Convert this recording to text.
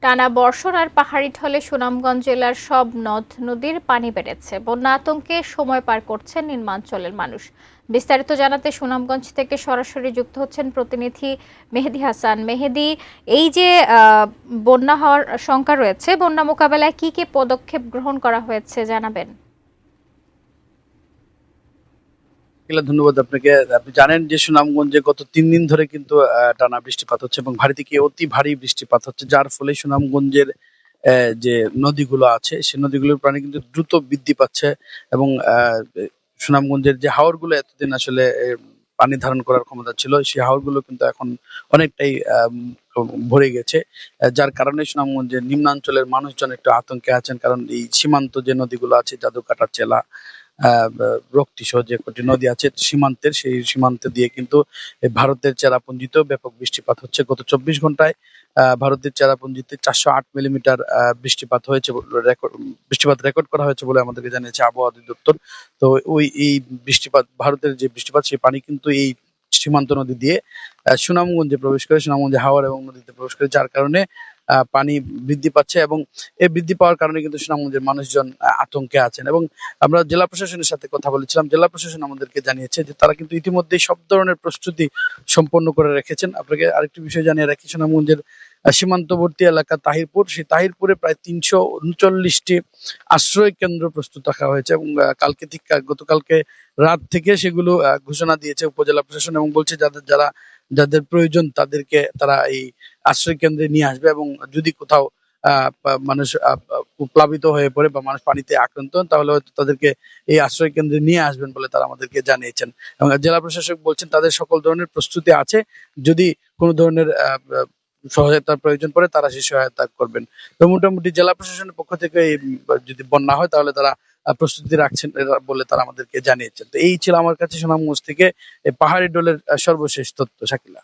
টানা বর্ষণ আর পাহাড়ি ঢলে সুনামগঞ্জ জেলার সব নদ নদীর পানি বেড়েছে। বন্যা আতঙ্কে সময় পার করছেন নিম্নাঞ্চলের মানুষ। বিস্তারিত জানাতে সুনামগঞ্জ থেকে সরাসরি যুক্ত হচ্ছেন প্রতিনিধি মেহেদী হাসান। মেহেদী, এই যে বন্যা হওয়ার শঙ্কা রয়েছে, বন্যা মোকাবেলায় কি কি পদক্ষেপ গ্রহণ করা হয়েছে জানাবেন? ধন্যবাদ আপনাকে। আপনি জানেন যে সুনামগঞ্জে গত ৩ দিন ধরে কিন্তু টানা বৃষ্টিপাত হচ্ছে এবং ভারী থেকে অতি ভারী বৃষ্টিপাত হচ্ছে, যার ফলে সুনামগঞ্জের যে নদীগুলো আছে সেই নদীগুলোর পানি কিন্তু দ্রুত বৃদ্ধি পাচ্ছে এবং সুনামগঞ্জের যে হাওরগুলো এতদিন আসলে পানি ধারণ করার ক্ষমতা ছিল, সেই হাওরগুলো কিন্তু এখন অনেকটাই ভরে গেছে। যার কারণে সুনামগঞ্জের নিম্নাঞ্চলের মানুষজন একটু আতঙ্কে আছেন, কারণ এই সীমান্ত যে নদীগুলো আছে, যাদুকাটা, চেলা, রক্তি সহ যে কটি নদী আছে সীমান্তের, সেই সীমান্ত দিয়ে কিন্তু ভারতের চেরাপুঞ্জিতেও ব্যাপক বৃষ্টিপাত হচ্ছে। গত ২৪ ঘন্টায় ভারতের চেরাপুঞ্জিতে ৪০৮ মিলিমিটার বৃষ্টিপাত হয়েছে, বৃষ্টিপাত রেকর্ড করা হয়েছে বলে আমাদেরকে জানিয়েছে আবহাওয়া অধিদপ্তর। তো এই বৃষ্টিপাত, ভারতের যে বৃষ্টিপাত, সেই পানি কিন্তু এই সীমান্ত নদী দিয়ে সুনামগঞ্জে প্রবেশ করে, সুনামগঞ্জে হাওর এবং নদীতে প্রবেশ করে, যার কারণে পানি বৃদ্ধি পাচ্ছে এবং এই বৃদ্ধি পাওয়ার কারণে কিন্তু সুনামগঞ্জের মানুষজন আতঙ্কে আছেন। এবং আমরা জেলা প্রশাসনের সাথে কথা বলেছিলাম, জেলা প্রশাসন আমাদেরকে জানিয়েছে যে তারা কিন্তু ইতিমধ্যেই সব ধরনের প্রস্তুতি সম্পন্ন করে রেখেছেন। আপনাকে আরেকটি বিষয় জানিয়ে রাখি, সুনামগঞ্জের সীমান্তবর্তী এলাকা তাহিরপুর, সেই তাহিরপুরে প্রায় ৩৩৯টি আশ্রয় কেন্দ্র প্রস্তুত রাখা হয়েছে এবং গতকালকে রাত থেকে সেগুলো ঘোষণা দিয়েছে উপজেলা প্রশাসন এবং বলছে যাদের প্রয়োজন তাদেরকে তারা এই আশ্রয় কেন্দ্রে নিয়ে আসবে এবং যদি কোথাও মানুষ প্লাবিত হয়ে পড়ে বা মানুষ পানিতে আক্রান্ত হন, তাহলে হয়তো তাদেরকে এই আশ্রয় কেন্দ্রে নিয়ে আসবেন বলে তারা আমাদেরকে জানিয়েছেন। এবং জেলা প্রশাসক বলছেন তাদের সকল ধরনের প্রস্তুতি আছে, যদি কোনো ধরনের সহায়তার প্রয়োজন পড়ে তারা সেই সহায়তা করবেন। তো মোটামুটি জেলা প্রশাসনের পক্ষ থেকে যদি বন্যা হয় তাহলে তারা প্রস্তুতি রাখছেন বলে তারা আমাদেরকে জানিয়েছেন। তো এই ছিল আমার কাছে সুনামগঞ্জ থেকে পাহাড়ি ডোলের সর্বশেষ তথ্য। শাকিলা।